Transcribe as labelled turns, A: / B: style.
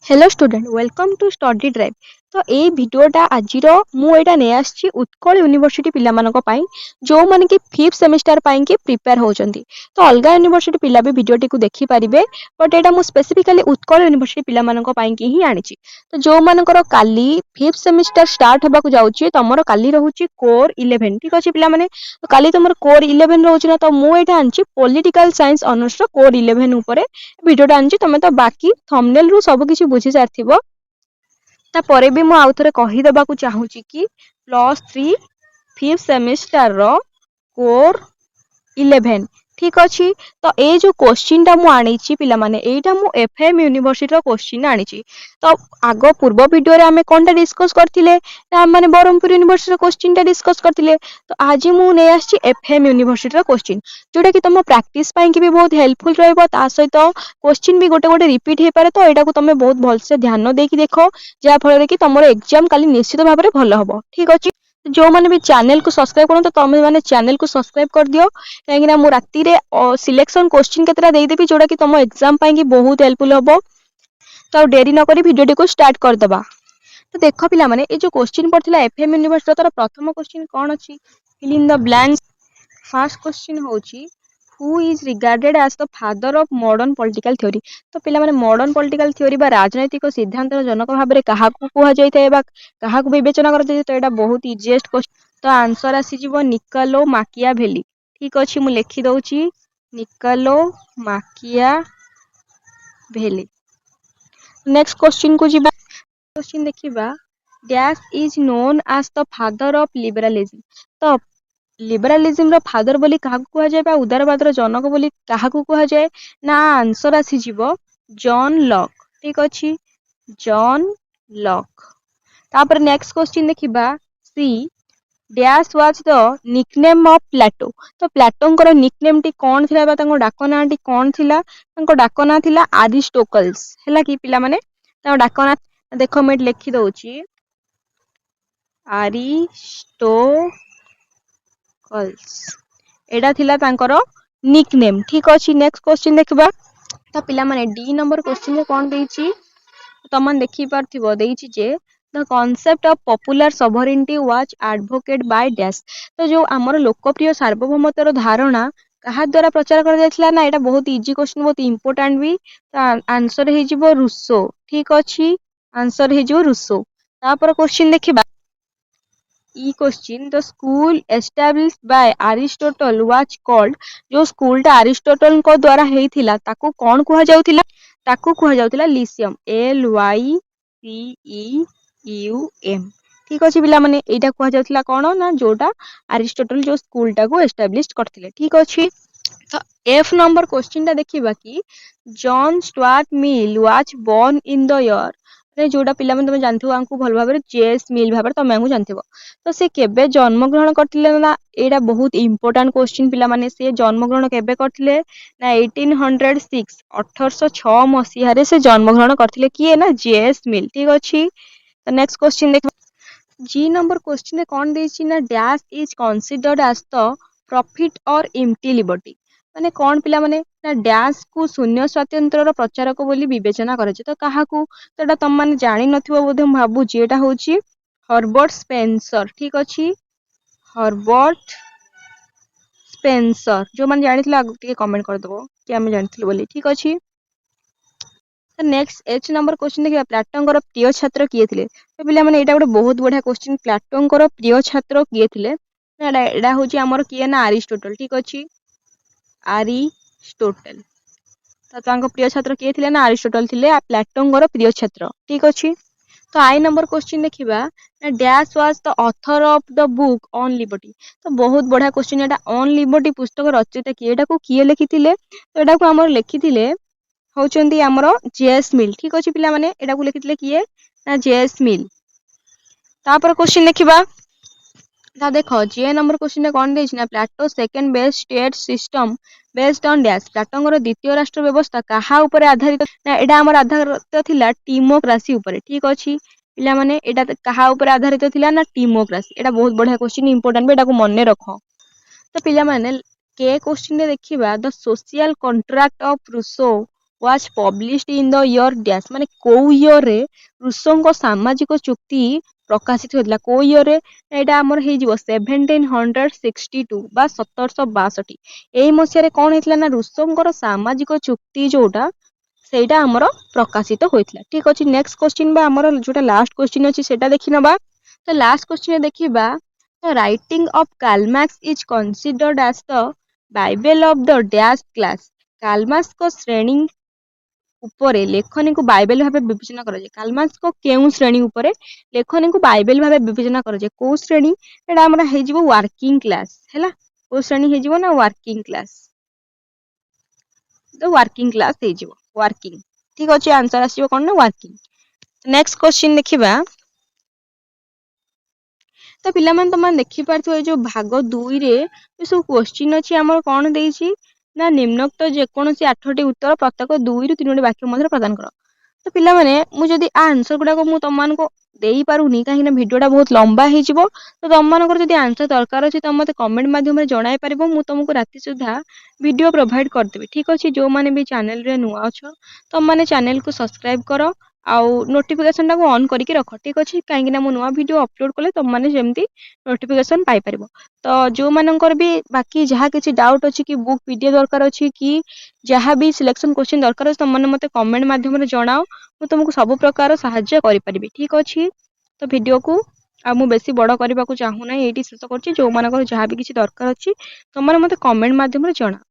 A: Hello student welcome to study drive. तो ये भिडटा आज मुझा नहीं आसी उत्कल यूनिवर्सिटी पाई जो मैंने कि 5th सेमेस्टर की प्रिपेयर होती तो अलग यूनिवर्सिटी पिला भी भिडटी को देखिपारे बट यहाँ मुझे स्पेसिफिकली उत्कल यूनिवर्सिटी पाई ही आनी। तो जो मानकर काली 5th सेमेस्टर स्टार्ट होगा जाऊँगी तुम काली रोचे कोर 11 ठीक अच्छे पे तो काली तुम कोर 11 रोचे ना तो मुझे आनी पॉलिटिकल साइंस ऑनर्स कोर 11 भिडटा आनी तुम तो बाकी थंबनेल रु सब किसी बुझी सारी तापर भी मुझे आउ थे कहीदेवा चाहूँगी कि +3 5th सेमेस्टर रो कोर 11 ठीक अच्छी। तो ये जो क्वेश्चन टा मु आनी पिला माने एटा मु एफएम यूनिवर्सिटी रो क्वेश्चन आनी। तो आग पूर्व वीडियो रे आमे कोनटा डिस्कस करथिले ना माने बरहमपुर यूनिवर्सिटी रो क्वेश्चन टा डिस्कस करथिले। तो आज मु नै आछि एफएम यूनिवर्सिटी रो क्वेश्चन जोटा कि तुम प्रैक्टिस पाई कि भी बहुत हेल्पफुल रहइबो ता सहित क्वेश्चन भी गोटे गोटे रिपीट हे पारे। तो एटा को तुम बहुत भलसे ध्यान देकी देखो जा फल कि तुम एग्जाम काली निश्चित भाव में भल हबो ठीक अच्छे। जो मैंने भी चैनल को सब्सक्राइब करो तो तुम मैंने चैनल को सब्सक्राइब कर दियो कहीं मु राति रे सिलेक्शन क्वेश्चन केतरा देदेवी जोटा कि तुम एग्जाम पाई बहुत हेल्पफुल हम। तो डेरी नक भिडियो को स्टार्ट करदे। तो देख पिला माने ये जो क्वेश्चन पड़ता एफएम यूनिवर्सिटी तार प्रथम क्वेश्चन कौन अच्छी fill in the blanks. First question होची who is regarded as the father of modern political theory. तो पिला माने मॉडर्न पॉलिटिकल थ्योरी बा राजनैतिक सिद्धांत जनक भाव में क्या कह जाए विवेचना कर तो यहाँ बहुत इजीएस्ट क्वेश्चन। तो आंसर आसीजिवो निकोलो माकियाभेली ठीक अच्छे मुझे लिखि दउची निकोलो माकियाभेली। नेक्स्ट क्वेश्चन को जीवा क्वेश्चन देखिबा dash is known as the father of liberalism. तो लिबरलिज्म रो फादर बोली काहा को कहा जाय बा उदारवाद रो जनक बोली काहा को कहा जाय ना आंसर आसी जीवो जॉन लॉक ठीक अछि जॉन लॉक। तापर नेक्स्ट क्वेश्चन देखिबा C dash was the nickname of Plato. तो प्लेटोंकर निकनेम टी कौन थिला बा तांको डाकना टी कौन थिला तांको डाकना थिला अरिस्टोटल्स हैला कि पिला माने तांको डाकना देखो मैं लिखि दउची अरिस्टोटल्स एडा थिला तांकर निकनेम ठीक अछि। नेक्स्ट क्वेश्चन देखबा तो पिला माने डी नंबर क्वेश्चन रे कोन देइची तमन देखि पारथिबो देइची जे the concept of popular sovereignty was advocate by dash. तो जो आमर लोकप्रिय सार्वभौमतर धारणा कहा द्वारा प्रचार कर जायथिला ना एटा बहुत इजी क्वेश्चन बहुत इंपोर्टेंट भी। तो आंसर हे जिवो रूसो ठीक अछि आंसर हे जिवो रूसो। तापर क्वेश्चन देखिबा ई question the school established by Aristotle was called. जो स्कूल टा अरिस्टोटल को द्वारा हेइथिला ताकू कोन कुहा जाउथिला ताकू कुहा जाउथिला लिसियम LYCEUM ठीक अच्छे पिला माने एटा कुहा जाउथिला कोन ना जोटा अरिस्टोटल जो स्कूल टा को एस्टैब्लिश करथिले ठीक अच्छे। तो एफ नंबर क्वेश्चन टा देखिबा कि John Stuart Mill was born in the year जोटा पिला माने तुम जानथिबो आंकु भल भाबरे जेएस मिल भाबरे तुम आंकु जानथिबो। तो से केबे जन्म ग्रहण करथिले ना एटा बहुत इंपोर्टेंट क्वेश्चन पिला माने से जन्म ग्रहण केबे करथिले ना 1806 1806 मसीहा रे से जन्म ग्रहण करथिले किए ना जेएस मिल ठीक अछि। तो नेक्स्ट क्वेश्चन देख जी नंबर क्वेश्चन कौन देछि ना dash is considered as the prophet और एम्प्टी लिबर्टी माने कौन पिला माने ना डैश को शून्य स्वातंत्र रो प्रचारक बोली विवेचना करे तो काहा को तो एटा तुम माने जानि नथिबो बोधे भाबु जे एटा होछि हर्बर्ट स्पेंसर ठीक अछि हर्बर्ट स्पेंसर जो माने जानिथिला टिके कमेंट कर दबो कि हम जानिथिलु बोली ठीक अछि। नेक्स्ट एच नंबर क्वेश्चन देखिए प्लेटोंकर प्रिय छात्र किए थे। तो पिला माने एटा गोटे बहुत बढ़िया क्वेश्चन प्लेटोंकर प्रिय छात्र किए थे एटा होची हमर किए ना अरिस्टोटल ठीक अछि अरिस्टोटल। तो तांको प्रिय छात्र किए थे ना अरिस्टोटल थिले प्लेटोंकर प्रिय छात्र ठीक अछि। तो आई नंबर क्वेश्चन देखिबा dash was the author of the book on liberty. तो बहुत बढ़िया क्वेश्चन एटा ऑन लिबर्टी पुस्तक रचयिता किए एटा को किए लिखिथिले तो एटा को हमर लिखिथिले होचंदी हमरो जेएस मिल ठीक अछि पिला माने एटा को लिखिथिले किए ना जेएस मिल। तापर क्वेश्चन देखिबा ता देखो जे नंबर क्वेश्चन कोन देछि ना Plato second best state system based on dash प्लेटोंकर द्वितीय राष्ट्र व्यवस्था कहा ऊपर आधारित ना एटा हमर आधारित थिला टीमोक्रेसी ऊपर ठीक अछि पिला माने एटा कहा ऊपर आधारित थिला ना टीमोक्रेसी। एटा बहुत बढ़िया क्वेश्चन इंपोर्टेंट बे एटा को मने रखो। तो पिला माने के क्वेश्चन रे देखिबा the social contract of Rousseau was published in the year dash ମାନେ କୋଉ ଇୟରରେ ରୁଷୋଙ୍କ ସାମାଜିକ ଚୁକ୍ତି ପ୍ରକାଶିତ ହୋଇଥିଲା କୋଉ ଇୟରରେ ଏଇଟା ଆମର ହେଇଯିବ 1762 ବା 1762 ଏଇ ମସିହାରେ କଣ ହେଇଥିଲା ନା ରୁଷୋଙ୍କର ସାମାଜିକ ଚୁକ୍ତି ଯୋଉଟା ସେଇଟା ଆମର ପ୍ରକାଶିତ ହୋଇଥିଲା ଠିକ ଅଛି ନେକ୍ସଟ କ୍ୱେଶ୍ଚିନ୍ ବା ଆମର ଯୋଉଟା ଲାଷ୍ଟ କ୍ୱେଶ୍ଚିନ୍ ଅଛି ସେଟା ଦେଖି ନବା ତ ଲାଷ୍ଟ କ୍ୱେଶ୍ଚିନ୍ ଦେଖିବା The writing of Karl Marx is considered as the Bible of the dash class. Karl Marxଙ୍କ ଶ୍ରେଣୀ ଉପରେ ଲେଖନୀକୁ ବାଇବେଲ ଭାବେ ବିବେଚନା କରାଯାଏ କାର୍ଲ ମାର୍କ୍ସଙ୍କ କେଉଁ ଶ୍ରେଣୀ ଉପରେ ଲେଖନୀକୁ ବାଇବେଲ ଭାବେ ବିବେଚନା କରାଯାଏ କୋଉ ଶ୍ରେଣୀ ଏଟା ଆମର ହେଇଯିବ ୱାର୍କିଂ କ୍ଲାସ ହେଲା କୋଉ ଶ୍ରେଣୀ ହେଇଯିବ ନା ୱାର୍କିଂ କ୍ଲାସ ତ ୱାର୍କିଂ କ୍ଲାସ ହେଇଯିବ ୱାର୍କିଂ ଠିକ ଅଛି ଆନ୍ସର ଆସିବ କଣ ନା ୱାର୍କିଂ ନେକ୍ସଟ କ୍ୱେଶ୍ଚିନ୍ ଦେଖିବା ତ ପିଲାମାନେ ତମାନେ ଦେଖିପାରୁଥିବ ଏଇ ଯୋଉ ଭାଗ 2ରେ ଏ ସବୁ କ୍ୱେଶ୍ଚିନ୍ ଅଛି ଆମର କଣ ଦେଇଛି ନା ନିମ୍ନୋକ୍ତ ଯେକୌଣସି 8ଟି ଉତ୍ତର ପ୍ରତ୍ୟେକ 2ରୁ 3ଟି ବାକ୍ୟ ମଧ୍ୟରେ ପ୍ରଦାନ କର ତ ପିଲାମାନେ ମୁଁ ଯଦି ଆନ୍ସର ଗୁଡାକ ମୁଁ ତମମାନଙ୍କୁ ଦେଇପାରୁନି କାହିଁକି ନା ଭିଡିଓଟା ବହୁତ ଲମ୍ବା ହେଇଯିବ ତ ତମମାନଙ୍କର ଯଦି ଆନ୍ସର ଦରକାର ଅଛି ତମ ମତେ କମେଣ୍ଟ ମାଧ୍ୟମରେ ଜଣାଇ ପାରିବ ମୁଁ ତମକୁ ରାତି ସୁଦ୍ଧା ଭିଡିଓ ପ୍ରୋଭାଇଡ କରିଦେବି ଠିକ ଅଛି ଯୋଉମାନେ ବି ଚ୍ୟାନେଲରେ ନୂଆ ଅଛ ତମମାନେ ଚ୍ୟାନେଲକୁ ସବସ୍କ୍ରାଇବ କର ଆଉ ନୋଟିଫିକେସନ ଟାକୁ ଅନ୍ କରିକି ରଖ ଠିକ ଅଛି କାହିଁକି ନା ମୁଁ ନୂଆ ଭିଡିଓ ଅପଲୋଡ କଲେ ତମମାନେ ଯେମିତି ନୋଟିଫିକେସନ ପାଇପାରିବ ତ ଯୋଉମାନଙ୍କର ବି ବାକି ଯାହା କିଛି ଡାଉଟ ଅଛି କି ବୁକ୍ ପିଡିଏଫ ଦରକାର ଅଛି କି ଯାହା ବି ସିଲେକ୍ସନ କୋଶ୍ଚିନ୍ ଦରକାର ଅଛି ତମମାନେ ମତେ କମେଣ୍ଟ ମାଧ୍ୟମରେ ଜଣାଅ ମୁଁ ତମକୁ ସବୁ ପ୍ରକାର ସାହାଯ୍ୟ କରିପାରିବି ଠିକ ଅଛି ତ ଭିଡିଓକୁ ଆଉ ମୁଁ ବେଶୀ ବଡ କରିବାକୁ ଚାହୁଁନାହିଁ ଏଇଠି ଶେଷ କରୁଛି ଯୋଉମାନଙ୍କର ଯାହା ବି କିଛି ଦରକାର ଅଛି ତମମାନେ ମତେ କମେଣ୍ଟ ମାଧ୍ୟମରେ ଜଣାଅ